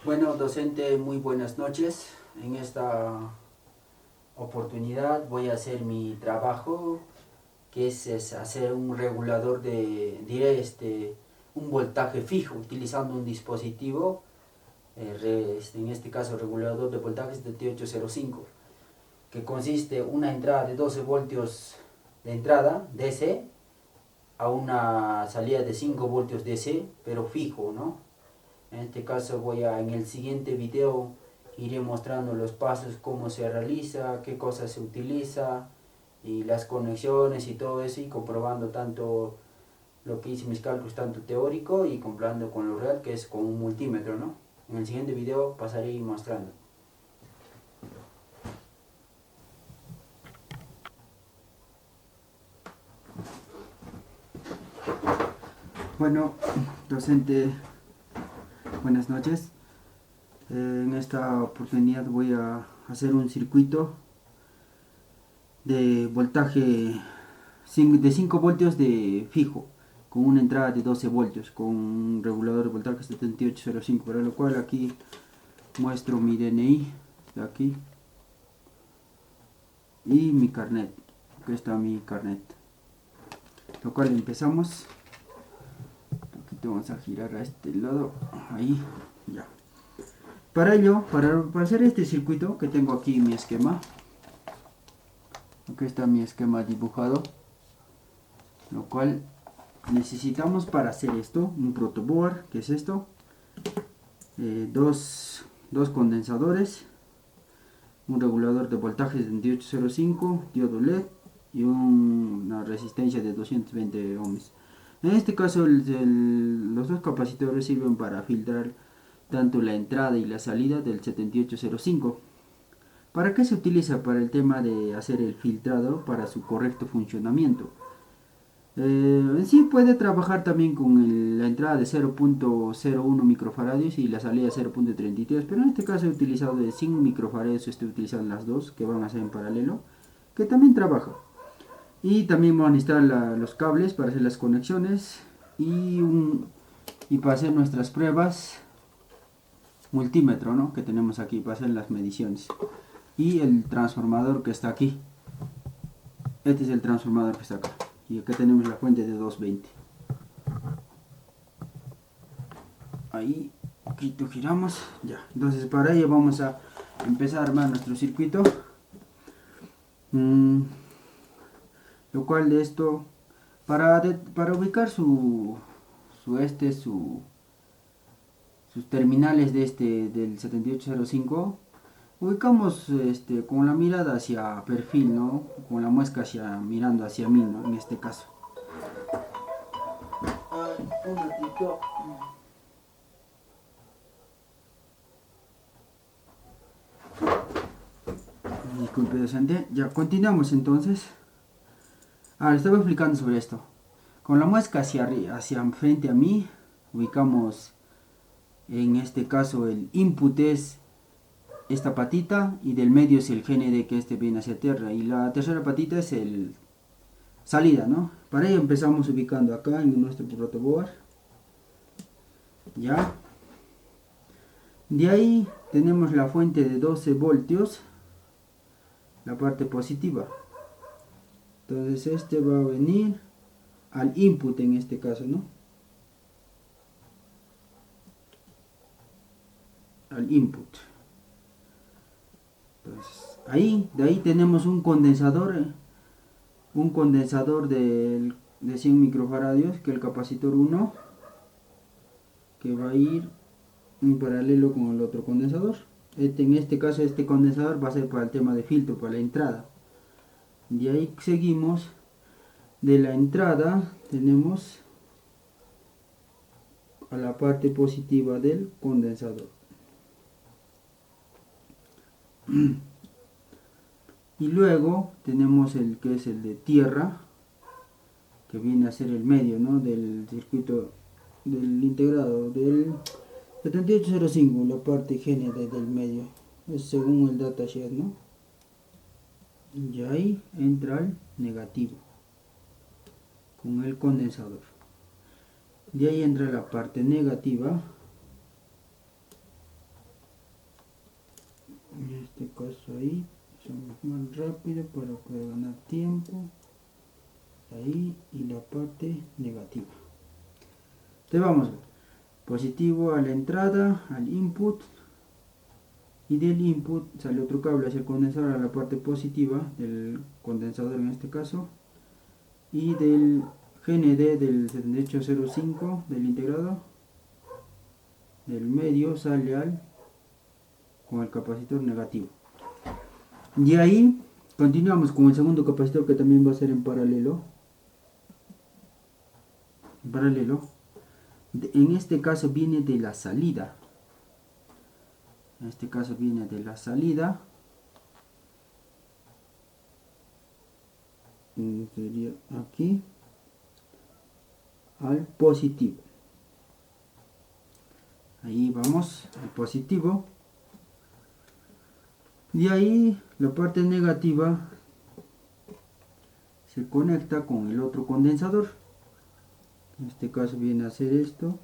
Bueno, docente, muy buenas noches. En esta oportunidad voy a hacer mi trabajo, que es hacer un regulador diré, un voltaje fijo, utilizando un dispositivo, en este caso regulador de voltaje 7805, que consiste en una entrada de 12 voltios de entrada DC a una salida de 5 voltios DC, pero fijo, ¿no? En este caso en el siguiente video iré mostrando los pasos, cómo se realiza, qué cosas se utiliza y las conexiones y todo eso, y comprobando tanto lo que hice mis cálculos, tanto teórico y comprobando con lo real, que es con un multímetro, ¿no? En el siguiente video pasaré mostrando. Bueno, docente, buenas noches. En esta oportunidad voy a hacer un circuito de voltaje de 5 voltios de fijo, con una entrada de 12 voltios, con un regulador de voltaje 7805, para lo cual aquí muestro mi DNI, de aquí, y mi carnet. Aquí está mi carnet. Lo cual empezamos. Aquí vamos a girar a este lado, ahí, ya. Para ello, para hacer este circuito, que tengo aquí mi esquema. Aquí está mi esquema dibujado, lo cual necesitamos para hacer esto un protoboard, que es esto, dos condensadores, un regulador de voltaje de 7805, diodo LED y una resistencia de 220 ohms. En este caso los dos capacitores sirven para filtrar tanto la entrada y la salida del 7805. ¿Para qué se utiliza? Para el tema de hacer el filtrado para su correcto funcionamiento. En sí puede trabajar también con la entrada de 0.01 microfaradios y la salida de 0.33, pero en este caso he utilizado de 5 microfaradios, estoy utilizando las dos que van a ser en paralelo, que también trabaja. Y también vamos a necesitar los cables para hacer las conexiones y para hacer nuestras pruebas, multímetro, ¿no?, que tenemos aquí para hacer las mediciones, y el transformador que está aquí. Este es el transformador que está acá. Y acá tenemos la fuente de 220. Ahí, poquito giramos. Ya. Entonces para ello vamos a empezar a armar nuestro circuito. Lo cual de esto, para ubicar sus terminales del 7805, ubicamos con la mirada hacia perfil, ¿no? Con la muesca mirando hacia mí, ¿no?, en este caso. Un ratito. Disculpe, docente. Ya, continuamos entonces. Ahora estaba explicando sobre esto. Con la muesca hacia frente a mí, ubicamos, en este caso, el input es esta patita, y del medio es el GND, que viene hacia tierra, y la tercera patita es el salida, ¿no? Para ello empezamos ubicando acá en nuestro protoboard. Ya. De ahí tenemos la fuente de 12 voltios, la parte positiva. Entonces este va a venir al input en este caso, ¿no? Al input. Entonces, de ahí tenemos un condensador de 100 microfaradios, que es el capacitor 1, que va a ir en paralelo con el otro condensador. En este caso este condensador va a ser para el tema de filtro, para la entrada. De ahí seguimos. De la entrada tenemos a la parte positiva del condensador. Y luego tenemos el que es el de tierra, que viene a ser el medio, ¿no?, del circuito del integrado del 7805, la parte GND del medio, es según el datasheet, ¿no? Y ahí entra el negativo con el condensador. De ahí entra la parte negativa En este caso ahí, somos más rápido para poder ganar tiempo. Ahí, y la parte negativa. Entonces vamos a ver. Positivo a la entrada, al input. Y del input sale otro cable hacia el condensador a la parte positiva del condensador en este caso. Y del GND del 7805 del integrado, del medio sale al con el capacitor negativo. Y ahí continuamos con el segundo capacitor que también va a ser en paralelo. En este caso viene de la salida. En este caso viene de la salida. Sería aquí al positivo. Ahí vamos al positivo. Y ahí la parte negativa se conecta con el otro condensador. En este caso viene a ser esto.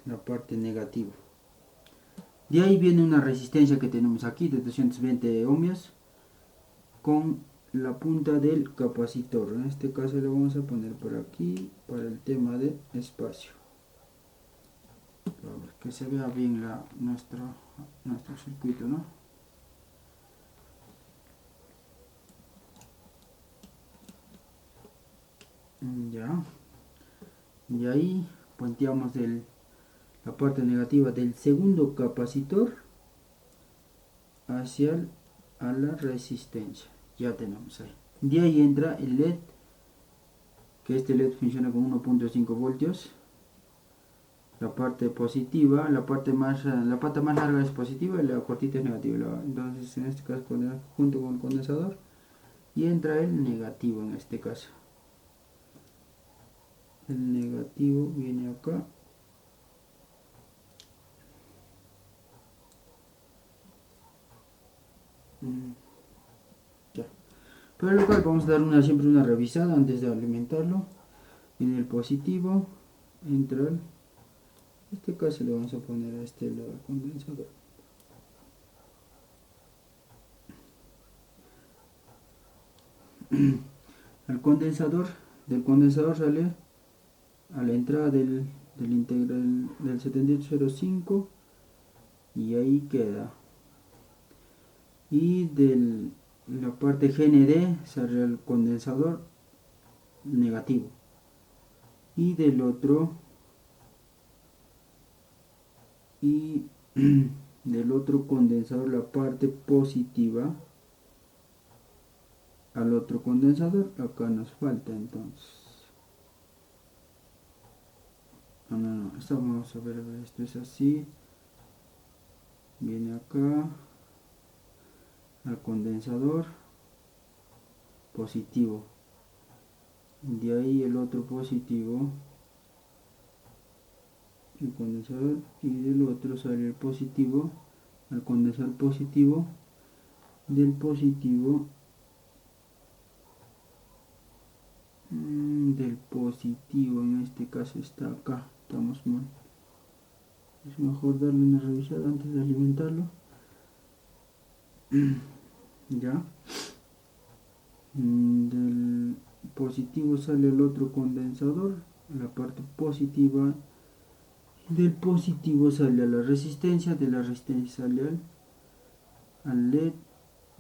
La parte negativa. De ahí viene una resistencia que tenemos aquí de 220 ohmios con la punta del capacitor. En este caso le vamos a poner por aquí para el tema de espacio. Para que se vea bien nuestro circuito, ¿no? Ya. Y ahí puenteamos la parte negativa del segundo capacitor hacia a la resistencia. Ya tenemos ahí. De ahí entra el LED, que este LED funciona con 1.5 voltios. La parte positiva, la parte más larga es positiva y la cortita es negativa. Entonces en este caso junto con el condensador y entra el negativo en este caso. El negativo viene acá. Ya. Pero lo cual vamos a dar siempre una revisada antes de alimentarlo. Viene el positivo, entra en este caso le vamos a poner a este lado el condensador. Del condensador sale a la entrada del integral del 7805 y ahí queda. Y de la parte GND sale el condensador negativo. Y del otro condensador la parte positiva al otro condensador. Acá nos falta entonces. No, esto vamos a ver, esto es así. Viene acá al condensador positivo. De ahí el otro positivo, el condensador, y del otro sale el positivo al condensador positivo. Del positivo en este caso está acá. Estamos mal. Es mejor darle una revisada antes de alimentarlo. Ya. Del positivo sale el otro condensador, la parte positiva. Del positivo sale a la resistencia, de la resistencia sale al LED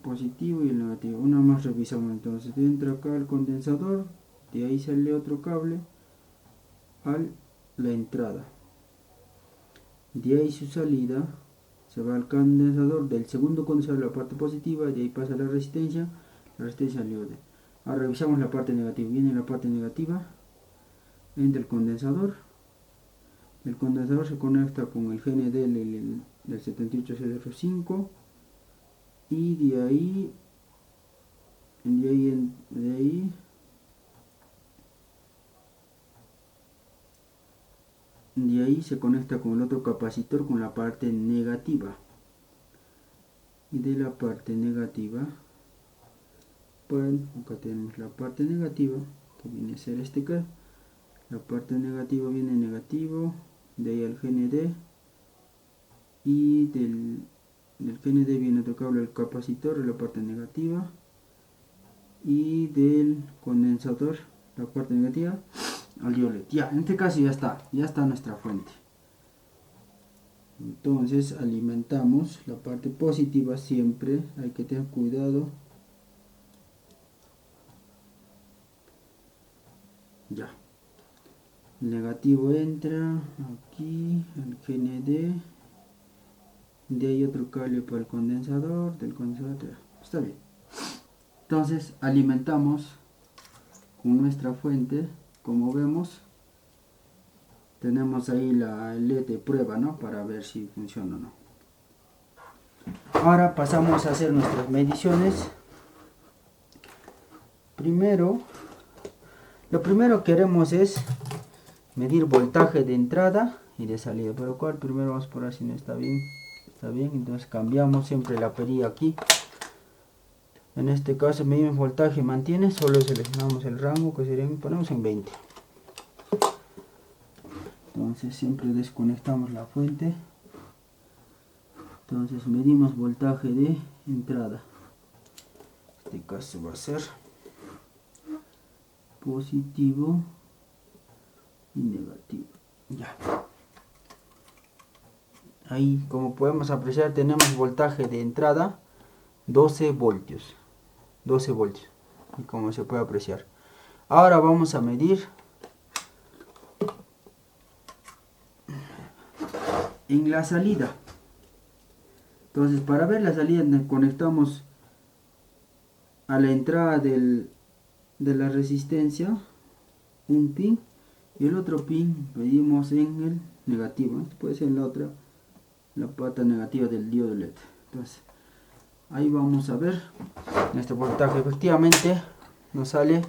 positivo y el negativo. Una más revisamos entonces. Entra acá el condensador, de ahí sale otro cable a la entrada. De ahí su salida se va al condensador, del segundo condensador a la parte positiva, de ahí pasa a la resistencia al LED. Ahora revisamos la parte negativa. Viene la parte negativa, entra el condensador. El condensador se conecta con el GND del 7805 y de ahí se conecta con el otro capacitor con la parte negativa. Y de la parte negativa, bueno, acá tenemos la parte negativa, que viene a ser la parte negativa viene negativo, de ahí al GND, y del GND viene otro cable al capacitor, la parte negativa, y del condensador, la parte negativa, al diodo. Ya, en este caso ya está nuestra fuente. Entonces alimentamos la parte positiva, siempre hay que tener cuidado. Ya, el negativo entra aquí al GND, de ahí otro cable para el condensador, del condensador, está bien. Entonces alimentamos con nuestra fuente, como vemos tenemos ahí la LED de prueba, ¿no? Para ver si funciona o no. Ahora pasamos a hacer nuestras mediciones. Lo primero que queremos es medir voltaje de entrada y de salida, por lo cual primero vamos por si no está bien. Está bien, entonces cambiamos siempre la perilla aquí. En este caso medimos voltaje y mantiene, solo seleccionamos el rango que sería, ponemos en 20. Entonces siempre desconectamos la fuente. Entonces medimos voltaje de entrada. En este caso va a ser positivo y negativo. Ya. Ahí, como podemos apreciar, tenemos voltaje de entrada 12 voltios. 12 voltios. Y como se puede apreciar. Ahora vamos a medir en la salida. Entonces, para ver la salida conectamos a la entrada de la resistencia un pin y el otro pin medimos en el negativo. Esto puede ser la pata negativa del diodo LED. Entonces, ahí vamos a ver nuestro voltaje. Efectivamente nos sale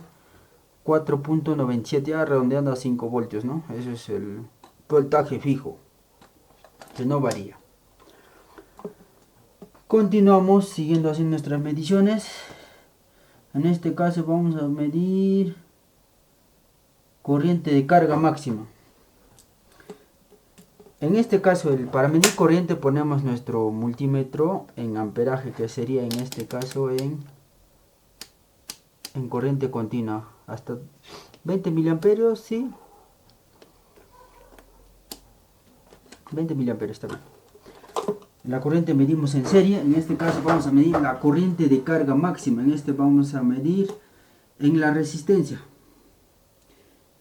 4.97 redondeando a 5 voltios, ¿no? Ese es el voltaje fijo, que no varía. Continuamos siguiendo haciendo nuestras mediciones. En este caso vamos a medir corriente de carga máxima. En este caso, para medir corriente ponemos nuestro multímetro en amperaje, que sería en este caso en corriente continua, hasta 20 miliamperios, sí. 20 miliamperios está bien. La corriente medimos en serie. En este caso vamos a medir la corriente de carga máxima. En este vamos a medir en la resistencia.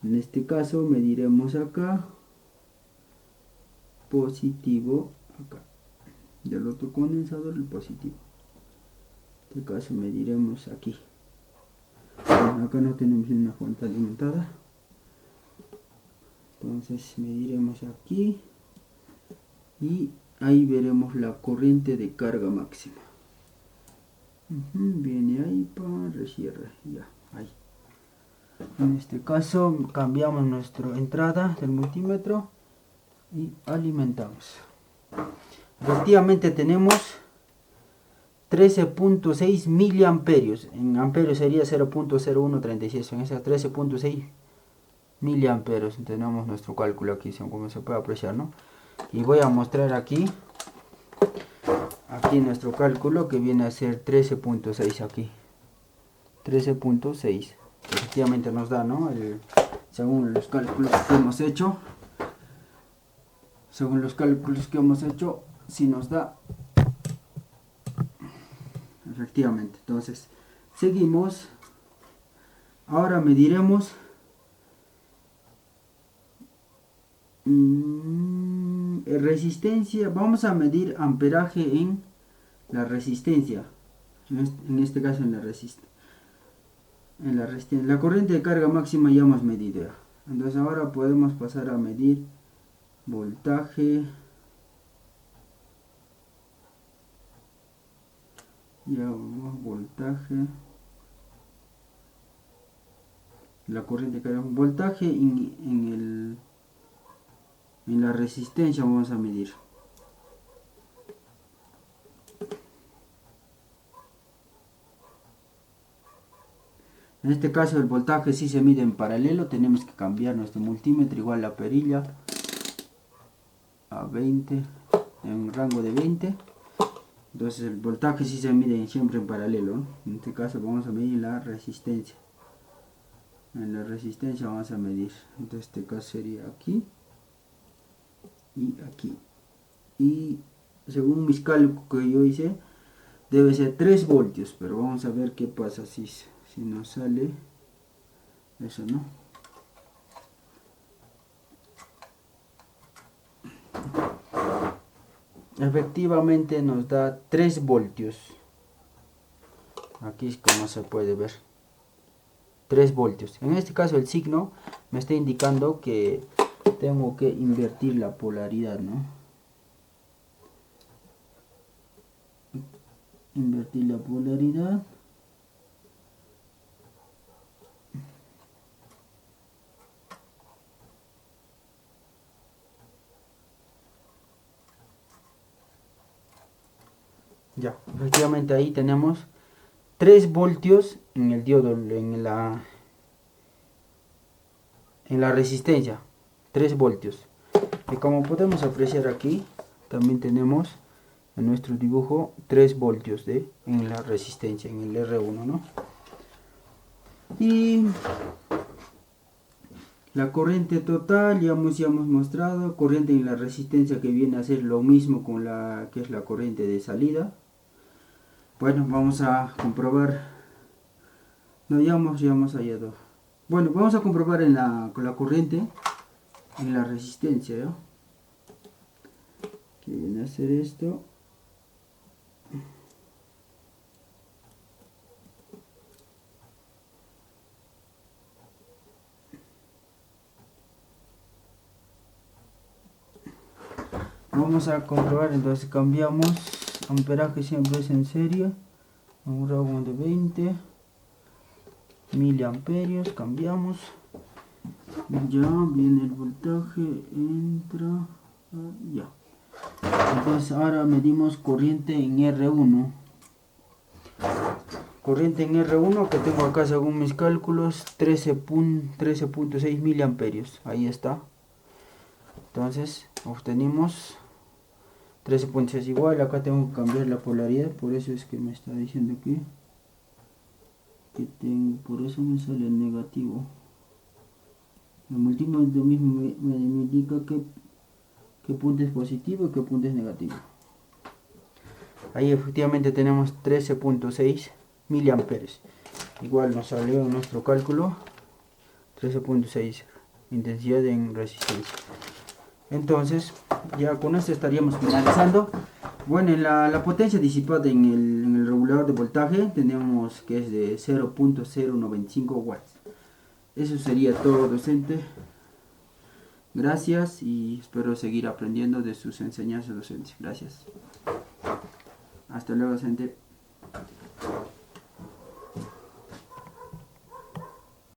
En este caso mediremos acá positivo, acá del otro condensador el positivo. En este caso mediremos aquí. Bueno, acá no tenemos una fuente alimentada, entonces mediremos aquí y ahí veremos la corriente de carga máxima. Viene ahí para cierre, ya, ahí. En este caso cambiamos nuestra entrada del multímetro y alimentamos. Efectivamente tenemos 13.6 miliamperios. En amperios sería 0.0136. En esas 13.6 miliamperios tenemos nuestro cálculo aquí, como se puede apreciar, ¿no? Y voy a mostrar aquí nuestro cálculo, que viene a ser 13.6 aquí. 13.6. Efectivamente nos da, ¿no? Según los cálculos que hemos hecho. Según los cálculos que hemos hecho, sí nos da. Efectivamente. Entonces, seguimos. Ahora mediremos resistencia. Vamos a medir amperaje en la resistencia. En este caso en la resistencia. La corriente de carga máxima ya hemos medido ya. Entonces ahora podemos pasar a medir voltaje. Ya vamos, voltaje. La corriente de carga, voltaje en la resistencia vamos a medir. En este caso el voltaje sí se mide en paralelo. Tenemos que cambiar nuestro multímetro, igual la perilla a 20. en un rango de 20. Entonces el voltaje sí se mide siempre en paralelo, ¿no? En este caso vamos a medir la resistencia. En la resistencia vamos a medir, en este caso sería aquí y aquí. Y según mis cálculos que yo hice, debe ser 3 voltios, pero vamos a ver qué pasa si nos sale eso, ¿no? Efectivamente nos da 3 voltios. Aquí es como se puede ver. 3 voltios. En este caso el signo me está indicando que tengo que invertir la polaridad, ¿no? Invertir la polaridad. Ya, efectivamente ahí tenemos 3 voltios en el diodo, en la resistencia. 3 voltios. Y como podemos apreciar aquí, también tenemos en nuestro dibujo 3 voltios en la resistencia, en el R1, ¿no? Y la corriente total ya hemos mostrado, corriente en la resistencia que viene a ser lo mismo con la que es la corriente de salida. Bueno, vamos a comprobar. No, ya hemos hallado. Bueno, vamos a comprobar con la corriente en la resistencia, ¿ya? Que viene a hacer esto. Vamos a comprobar, entonces cambiamos amperaje, siempre es en serie, un rango de 20 miliamperios, cambiamos, ya viene el voltaje, entra, ya. Entonces ahora medimos corriente en R1, corriente en R1 que tengo acá según mis cálculos 13.6 miliamperios, ahí está. Entonces obtenimos 13.6 igual, acá tengo que cambiar la polaridad, por eso es que me está diciendo que tengo, por eso me sale el negativo. El multímetro mismo me indica qué punto es positivo y qué punto es negativo. Ahí efectivamente tenemos 13.6 miliamperes. Igual nos salió en nuestro cálculo 13.6 intensidad en resistencia. Entonces ya con esto estaríamos finalizando. Bueno, en la potencia disipada en el regulador de voltaje tenemos que es de 0.095 watts. Eso sería todo, docente. Gracias y espero seguir aprendiendo de sus enseñanzas docentes. Gracias. Hasta luego, docente.